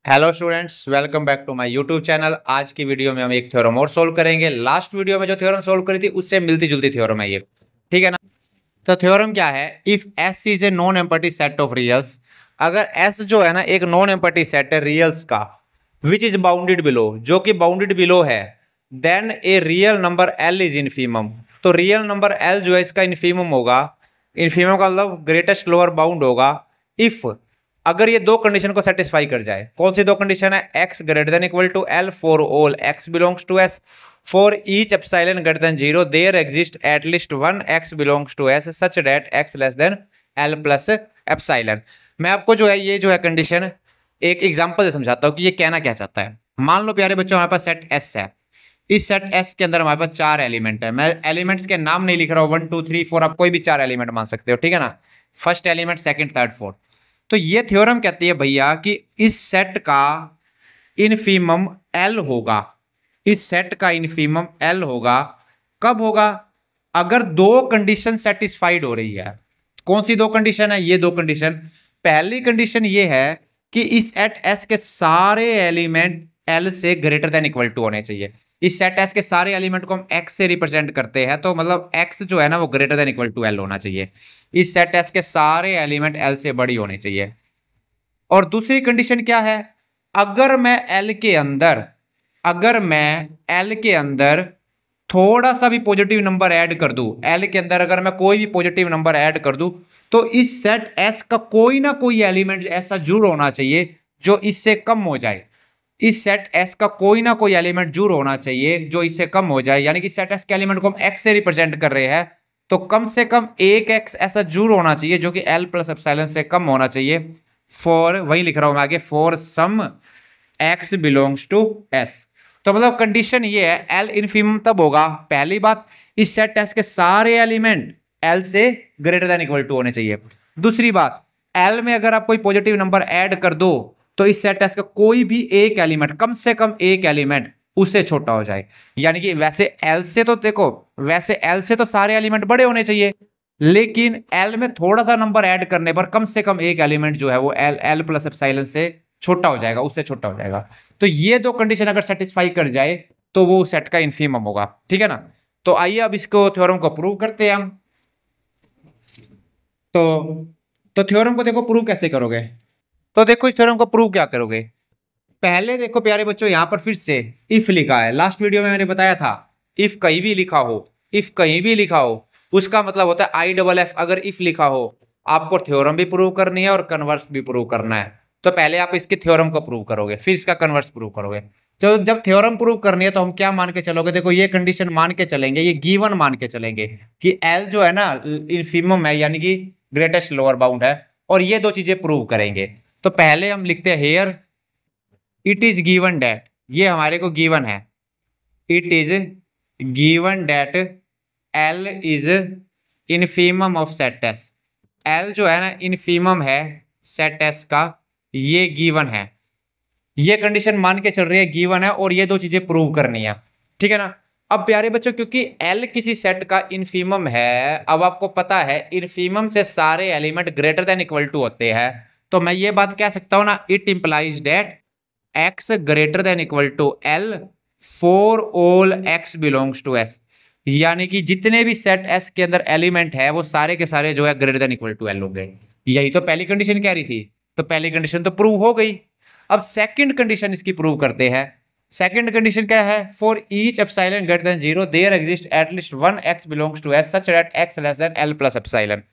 Hello students, welcome back to my YouTube channel. आज की video में हम एक थ्योरम और सोल्व करेंगे। लास्ट वीडियो में जो थ्योरम सोल्व करी थी उससे मिलती जुलती थ्योरम है ये, ठीक है ना। तो थ्योरम क्या है? If S is a non empty set of reals, अगर एस जो है ना एक नॉन एम्पटी सेट है रियल्स का, विच इज बाउंडेड बिलो, जो कि बाउंडेड बिलो है, then a real number L is infimum. तो रियल नंबर एल जो है इसका इनफीमम होगा। इनफीमम का मतलब ग्रेटेस्ट लोअर बाउंड होगा इफ, अगर ये दो कंडीशन को सेटिस्फाई कर जाए। कौन सी दो कंडीशन है? x greater than equal to l for all x belongs to s, for each epsilon greater than 0 there exist at least one x belongs to s such that x less than l plus epsilon. मैं आपको जो है ये जो है condition एक example से समझाता हूं कि ये कहना क्या चाहता है। मान लो प्यारे बच्चों, हमारे पास सेट s है। इस सेट s के अंदर हमारे पास चार एलिमेंट है। मैं एलिमेंट्स के नाम नहीं लिख रहा हूं, 1 2 3 4, आप कोई भी चार एलिमेंट मान सकते हो, ठीक है ना। First element, second, third, fourth. तो ये थ्योरम कहती है भैया कि इस सेट का इनफीमम एल होगा। इस सेट का इनफीमम एल होगा। कब होगा? अगर दो कंडीशन सेटिस्फाइड हो रही है। कौन सी दो कंडीशन है? ये दो कंडीशन। पहली कंडीशन ये है कि इस सेट एस के सारे एलिमेंट एल से ग्रेटर देन इक्वल टू होने चाहिए। इस सेट एस के सारे एलिमेंट को हम एक्स से रिप्रेजेंट करते हैं, तो मतलब एक्स जो है ना वो greater than equal to L होना चाहिए। इस सेट एस के सारे एलिमेंट एल से बड़ी होनी चाहिए। और दूसरी कंडीशन क्या है? अगर मैं एल के अंदर थोड़ा सा भी पॉजिटिव नंबर ऐड कर दूं, एल के अंदर अगर मैं कोई भी पॉजिटिव नंबर ऐड कर दूं, तो इस सेट एस का कोई ना कोई एलिमेंट ऐसा जरूर होना चाहिए जो इससे कम हो जाए। इस सेट एस का कोई ना कोई एलिमेंट जरूर होना चाहिए जो इससे कम हो जाए। यानी कि सेट एस के एलिमेंट को हम एक्स से रिप्रेजेंट कर रहे हैं, तो कम से कम एक एक्स ऐसा जरूर होना चाहिए जो कि एल प्लस एप्सिलॉन से कम होना चाहिए। फॉर, वही लिख रहा हूं मैं आगे, for some x belongs to S. तो मतलब कंडीशन ये है, एल इनफीमम तब होगा, पहली बात, इस सेट एस के सारे एलिमेंट एल से ग्रेटर देन इक्वल टू होने चाहिए। दूसरी बात, एल में अगर आप कोई पॉजिटिव नंबर ऐड कर दो तो इस सेट एस का कोई भी एक एलिमेंट, कम से कम एक एलिमेंट उससे छोटा हो जाए। यानी कि वैसे एल से तो देखो, वैसे एल से तो सारे एलिमेंट बड़े होने चाहिए, लेकिन एल में थोड़ा सा नंबर ऐड करने पर कम से कम एक एलिमेंट जो है वो एल प्लस एप्सिलॉन से छोटा हो जाएगा, उससे छोटा हो जाएगा। तो ये दो कंडीशन अगर सेटिस्फाई कर जाए तो वो सेट का इनफीमम होगा, ठीक है ना। तो आइए अब इसको थ्योरम को प्रूव करते हैं हम। तो थ्योरम को देखो प्रूव कैसे करोगे। तो देखो इस थ्योरम को प्रूव क्या करोगे। पहले देखो प्यारे बच्चों, यहां पर फिर से इफ लिखा है। लास्ट वीडियो में मैंने बताया था इफ कहीं भी लिखा हो, इफ कहीं भी लिखा हो उसका मतलब होता है आई डबल एफ। अगर इफ लिखा हो, आपको थ्योरम भी प्रूव करनी है और कन्वर्स भी प्रूव करना है। तो पहले आप इसके थ्योरम को प्रूव करोगे, फिर इसका कन्वर्स प्रूव करोगे। तो जब थ्योरम प्रूव करनी है तो हम क्या मान के चलोगे? देखो ये कंडीशन मान के चलेंगे, ये गिवन मान के चलेंगे कि एल जो है ना इनफीमम है, यानी कि ग्रेटेस्ट लोअर बाउंड है, और ये दो चीजें प्रूव करेंगे। तो पहले हम लिखते हैं here it is given that, ये हमारे को गिवन है, it is given that L is infimum of set S. L जो है ना इनफीमम है सेट एस का, ये गिवन है। ये कंडीशन मान के चल रही है, गिवन है, और ये दो चीजें प्रूव करनी है, ठीक है ना। अब प्यारे बच्चों, क्योंकि एल किसी सेट का इनफीमम है, अब आपको पता है इनफीमम से सारे element greater than equal to होते हैं, तो मैं ये बात कह सकता हूं ना, it implies that x greater than equal to l for all x belongs to s। यानी कि जितने भी सेट s के अंदर एलिमेंट है वो सारे के सारे जो है greater than equal to l हो गए। यही तो पहली कंडीशन कह रही थी, तो पहली कंडीशन तो प्रूव हो गई। अब सेकंड कंडीशन इसकी प्रूव करते हैं। सेकंड कंडीशन क्या है? For each epsilon greater than 0 there exist at least one x belongs to s such that x less than l plus epsilon.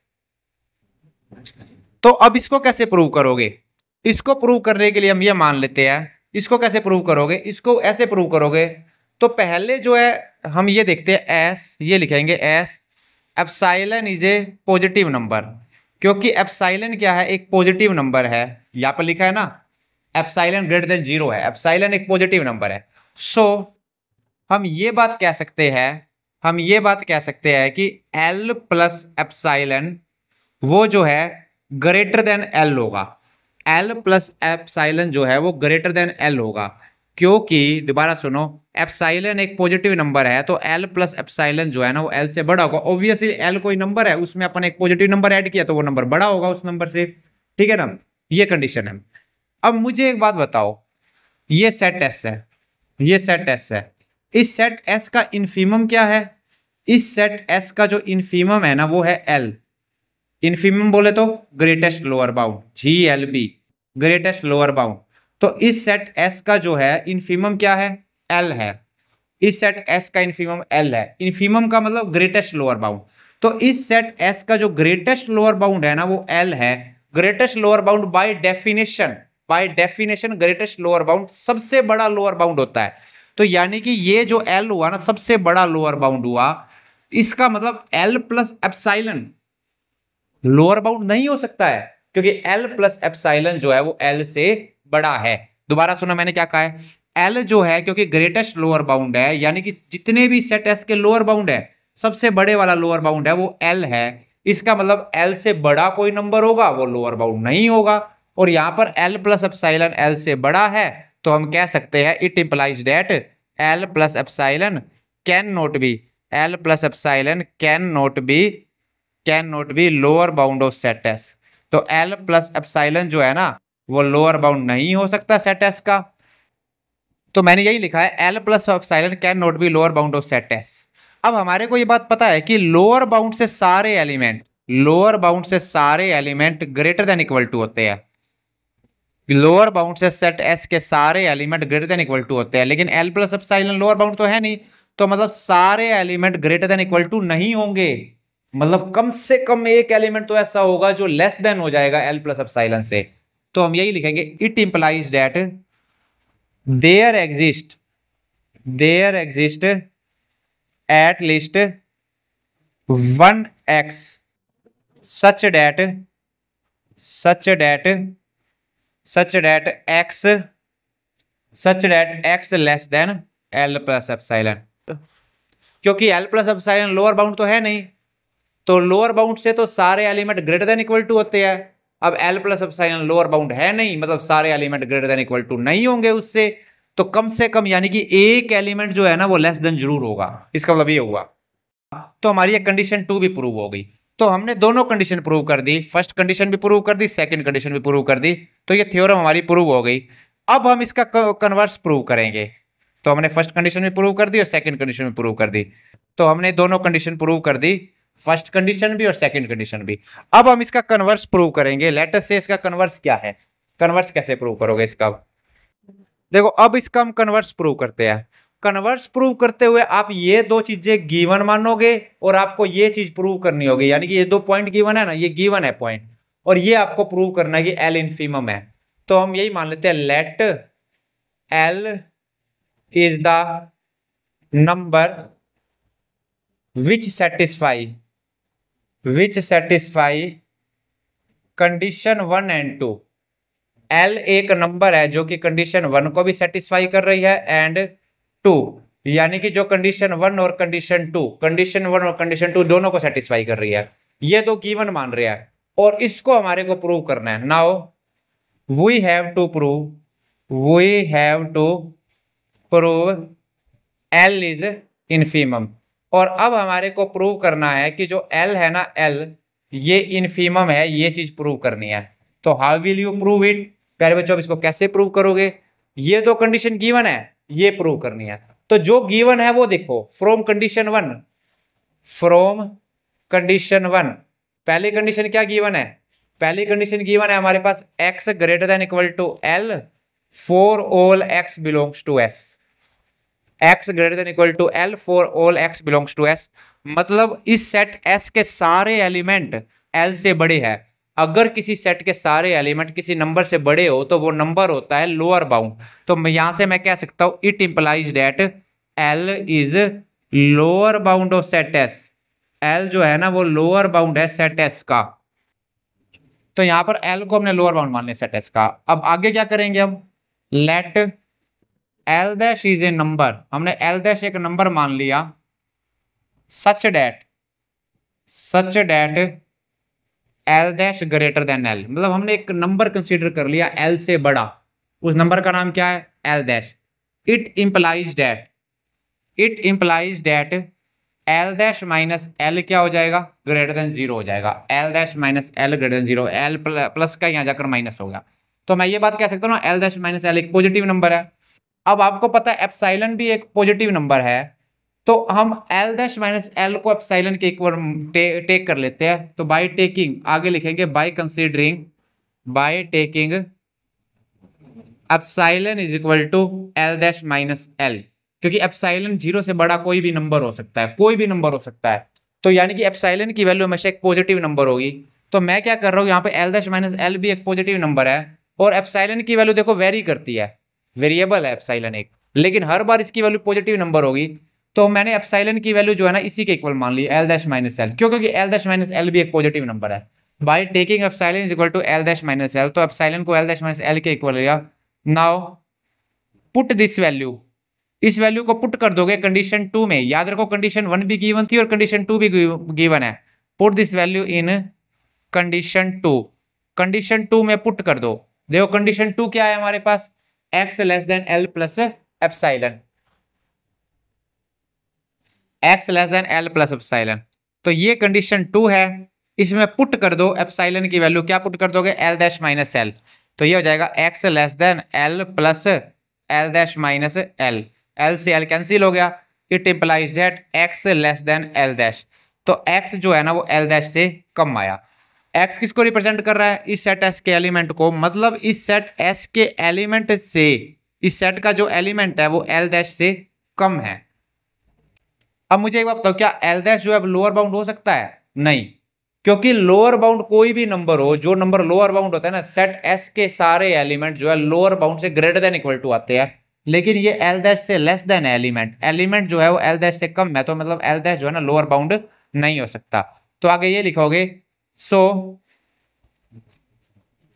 तो अब इसको कैसे प्रूव करोगे? इसको प्रूव करने के लिए हम ये मान लेते हैं, इसको कैसे प्रूव करोगे? इसको ऐसे प्रूव करोगे, तो पहले जो है हम ये देखते हैं एस, ये लिखेंगे S epsilon is a positive number, क्योंकि एप्सिलॉन क्या है? एक पॉजिटिव नंबर है। यहां पर लिखा है ना एप्सिलॉन ग्रेटर देन 0 है, एप्सिलॉन एक पॉजिटिव नंबर है। सो हम ये बात कह सकते हैं, हम ये बात कह सकते हैं कि एल प्लस एप्सिलॉन वो जो है ग्रेटर देन एल होगा। एल प्लस एप्सिलॉन जो है वो ग्रेटर देन एल होगा, क्योंकि दोबारा सुनो, एप्सिलॉन एक पॉजिटिव नंबर है, तो एल प्लस एप्सिलॉन जो है ना वो एल से बड़ा होगा। ऑब्वियसली एल कोई नंबर है, उसमें अपन एक पॉजिटिव नंबर ऐड किया तो वो नंबर बड़ा होगा उस नंबर से, ठीक है ना। ये कंडीशन है। अब मुझे एक बात बताओ, ये सेट एस है, ये सेट एस है। इस सेट एस का इन्फीमम क्या है? इस सेट एस का जो इन्फीमम है ना वो है एल। इन्फीमम बोले तो greatest lower bound, GLB, greatest lower bound. तो इस सेट एस का जो है इन्फीमम क्या है? एल है। इस सेट एस का इन्फीमम एल है। इन्फीमम का मतलब ग्रेटेस्ट लोअर बाउंड। तो इस सेट एस का जो ग्रेटेस्ट लोअर बाउंड है ना वो एल है। Greatest lower bound by definition greatest lower bound सबसे बड़ा लोअर बाउंड होता है। तो यानी कि ये जो एल हुआ ना सबसे बड़ा लोअर बाउंड हुआ, इसका मतलब L plus epsilon lower bound नहीं हो सकता है, क्योंकि एल प्लस एप्सिलॉन जो है वो एल से बड़ा है। दोबारा सुनो मैंने क्या कहा है, एल जो है क्योंकि ग्रेटेस्ट लोअर बाउंड है, यानी कि जितने भी सेट एस के लोअर बाउंड है सबसे बड़े वाला लोअर बाउंड है वो एल है। इसका मतलब एल से बड़ा कोई नंबर होगा वो लोअर बाउंड नहीं होगा। और यहां पर एल प्लस एप्सिलॉन एल से बड़ा है, तो हम कह सकते हैं it implies that L plus epsilon can not B, L plus epsilon can not be lower bound of set S. तो एल प्लस एप्सिलॉन जो है ना वो लोअर बाउंड नहीं हो सकता सेट एस का। तो मैंने यही लिखा है L plus epsilon can not be lower bound of set S. अब हमारे को ये बात पता है कि लोअर बाउंड से सारे element greater than equal to होते हैं। लोअर बाउंड से सेट एस के सारे element greater than equal to होते हैं, लेकिन L plus epsilon lower bound तो है नहीं, तो मतलब सारे element greater than equal to नहीं होंगे। मतलब कम से कम एक एलिमेंट तो ऐसा होगा जो लेस देन हो जाएगा एल प्लस एप्सिलॉन से। तो हम यही लिखेंगे it implies that there exist at least one x such that x less than l plus epsilon। क्योंकि l plus epsilon lower bound तो है नहीं, तो लोअर बाउंड से तो सारे element greater than equal to होते हैं। अब l plus epsilon lower bound है नहीं, मतलब सारे element greater than equal to नहीं होंगे उससे। तो कम से कम यानी कि एक एलिमेंट जो है ना वो लेस देन जरूर होगा, इसका मतलब ये हुआ। तो हमारी ये कंडीशन 2 भी प्रूव हो गई। तो हमने दोनों कंडीशन प्रूव कर दी, फर्स्ट कंडीशन भी प्रूव कर दी, सेकंड कंडीशन भी प्रूव कर दी। तो ये थ्योरम हमारी प्रूव हो गई। अब हम इसका कन्वर्स प्रूव करेंगे। तो हमने फर्स्ट कंडीशन भी प्रूव कर दी और सेकंड कंडीशन भी प्रूव कर दी। तो हमने दोनों कंडीशन प्रूव कर दी, फर्स्ट कंडीशन भी और सेकंड कंडीशन भी। अब हम इसका कन्वर्स प्रूव करेंगे। लेट अस से इसका कन्वर्स क्या है, कन्वर्स कैसे प्रूव करोगे इसका? देखो अब इसका हम कन्वर्स प्रूव करते हैं। कन्वर्स प्रूव करते हुए आप ये दो चीजें गिवन मानोगे और आपको ये चीज प्रूव करनी होगी, यानी कि ये दो पॉइंट गिवन है ना, ये गिवन है पॉइंट, और ये आपको प्रूव करना है कि एल इनफीमम है। तो हम यही मान लेते हैं let L is the number which satisfy condition 1 and 2। L एक नंबर है जो कि कंडीशन 1 को भी सेटिस्फाई कर रही है एंड 2, यानी कि जो कंडीशन 1 और कंडीशन 2 दोनों को सेटिस्फाई कर रही है। ये दो गिवन मान रहे हैं और इसको हमारे को प्रूव करना है। Now we have to prove L is infimum. और अब हमारे को प्रूव करना है कि जो एल है ना, एल ये इनफीमम है, ये चीज प्रूव करनी है। तो how will you prove it? प्यारे बच्चों, इसको कैसे प्रूव करोगे? ये दो कंडीशन गिवन है, ये प्रूव करनी है। तो जो गिवन है वो देखो, फ्रॉम कंडीशन 1 पहली कंडीशन क्या गिवन है? पहली कंडीशन गिवन है हमारे पास x greater than equal to l for all x belongs to s। x greater than equal to l for all x belongs to s, मतलब इस सेट s के सारे एलिमेंट l से बड़े हैं। अगर किसी सेट के सारे एलिमेंट किसी नंबर से बड़े हो तो वो नंबर होता है लोअर बाउंड। तो यहां से मैं कह सकता हूं it implies that L is lower bound of set S. L जो है ना वो लोअर बाउंड है सेट एस का। तो यहां पर एल को हमने लोअर बाउंड मान लिया सेट एस का। अब आगे क्या करेंगे हम? Let L dash is a number, हमने एल डैश एक नंबर मान लिया, such that L dash greater than L, मतलब हमने एक नंबर कंसीडर कर लिया एल से बड़ा, उस नंबर का नाम क्या है? L dash. It implies that L dash minus L क्या हो जाएगा? ग्रेटर देन 0 हो जाएगा। L dash minus L greater than 0, L plus का यहां जाकर माइनस होगा। तो मैं ये बात कह सकता हूँ ना, एल डैश माइनस एल एक पॉजिटिव नंबर है। अब आपको पता है एप्सिलॉन भी एक पॉजिटिव नंबर है, तो हम एल डैश माइनस एल को एप्सिलॉन के इक्वल टेक कर लेते हैं। तो बाय टेकिंग आगे लिखेंगे by taking epsilon is equal to L dash minus L, क्योंकि एप्सिलॉन 0 से बड़ा कोई भी नंबर हो सकता है, कोई भी नंबर हो सकता है। तो यानी कि एप्सिलॉन की वैल्यू हमेशा एक पॉजिटिव नंबर होगी। तो मैं क्या कर रहा हूँ यहाँ पे, एल डैश माइनस एल भी एक पॉजिटिव नंबर है, और एप्सिलॉन की वैल्यू देखो वेरी करती है, वेरिएबल है एप्सिलॉन एक, लेकिन हर बार इसकी वैल्यू पॉजिटिव नंबर होगी। तो मैंने एप्सिलॉन की वैल्यू जो है ना इसी के इक्वल मान ली, एल डैश माइनस एल, क्योंकि एल डैश माइनस एल भी एक पॉजिटिव नंबर है। By taking epsilon is equal to L dash minus L, तो एप्सिलॉन को एल डैश माइनस एल के इक्वल लिया। नाउ पुट दिस वैल्यू, इस वैल्यू को पुट कर दोगे कंडीशन 2 में। याद रखो कंडीशन 1 भी गिवन थी और कंडीशन 2 भी गिवन है। Put this value in condition 2, condition 2 में पुट कर दो। देखो कंडीशन 2 क्या है हमारे पास, x less then L plus epsilon, x less then L plus epsilon. तो ये कंडीशन 2 है, इसमें पुट कर दो एप्सिलॉन की वैल्यू, क्या पुट कर दोगे, एल डैश माइनस एल। तो ये हो जाएगा x less then L plus L dash minus L, L से एल कैंसिल हो गया। It implies that x less then L dash, तो x जो है ना वो एल डैश से कम आया। x किसको रिप्रेजेंट कर रहा है, इस सेट S के एलिमेंट को, मतलब इस सेट S के एलिमेंट से, इस सेट का जो एलिमेंट है वो एल डैश से कम है। अब मुझे एक बात बताओ, क्या एल डैश जो है लोअर बाउंड हो सकता है, नहीं, क्योंकि लोअर बाउंड कोई भी नंबर हो, जो नंबर लोअर बाउंड होता है ना, सेट S के सारे एलिमेंट जो है लोअर बाउंड से ग्रेटर देन इक्वल टू आते हैं, लेकिन ये एल डैश से लेस देन एलिमेंट, एलिमेंट जो है वो एल डैश से कम है, तो मतलब एल डैश जो है ना लोअर बाउंड नहीं हो सकता। तो आगे ये लिखोगे, so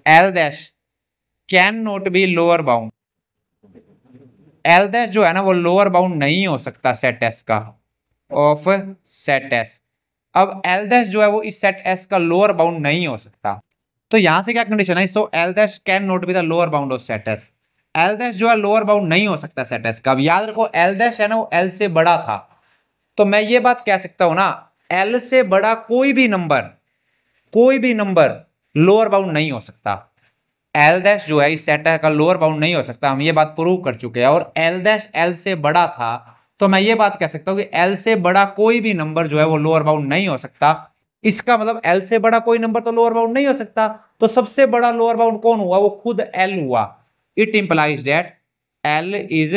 L dash can not be lower bound, L dash जो है ना वो लोअर बाउंड नहीं हो सकता सेट S का, ऑफ सेट S। अब एल डैश जो है वो इस सेट S का लोअर बाउंड नहीं हो सकता, तो यहां से क्या कंडीशन है, so L dash can not be the lower bound of set S। L dash जो है लोअर बाउंड नहीं हो सकता सेट S का। अब याद रखो एल डैश है ना वो एल से बड़ा था, तो मैं ये बात कह सकता हूं ना, एल से बड़ा कोई भी नंबर लोअर बाउंड नहीं हो सकता। एल डैश जो है इस सेट का लोअर बाउंड नहीं हो सकता, हम ये बात प्रूव कर चुके हैं। और एल डैश एल से बड़ा था, तो मैं ये बात कह सकता हूं कि एल से बड़ा कोई भी नंबर जो है वो लोअर बाउंड नहीं हो सकता। इसका मतलब एल से बड़ा कोई नंबर तो लोअर बाउंड नहीं हो सकता, तो सबसे बड़ा लोअर बाउंड कौन हुआ, वो खुद एल हुआ। It implies that L is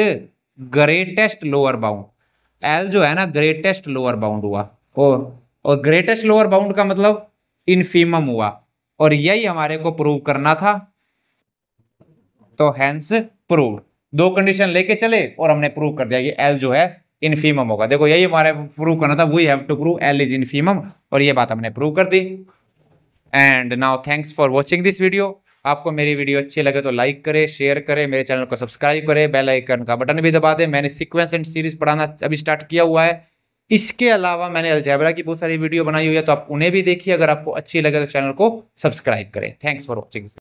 greatest lower bound, L जो है ना ग्रेटेस्ट लोअर बाउंड हुआ, और ग्रेटेस्ट लोअर बाउंड का मतलब इनफीमम हुआ, और यही हमारे को प्रूव करना था। तो हेंस प्रूव्ड, दो कंडीशन लेके चले और हमने प्रूव कर दिया कि एल जो है इनफीमम होगा। देखो यही हमारे प्रूव करना था, we have to prove L is infimum, और ये बात हमने प्रूव कर दी। And now thanks for watching this video. आपको मेरी वीडियो अच्छी लगे तो लाइक करें, शेयर करें, मेरे चैनल को सब्सक्राइब करें, बेल आइकन का बटन भी दबा दें। मैंने सीक्वेंस एंड सीरीज पढ़ाना अभी स्टार्ट किया हुआ है, इसके अलावा मैंने अलजेब्रा की बहुत सारी वीडियो बनाई हुई है, तो आप उन्हें भी देखिए। अगर आपको अच्छी लगे तो चैनल को सब्सक्राइब करें। Thanks for watching.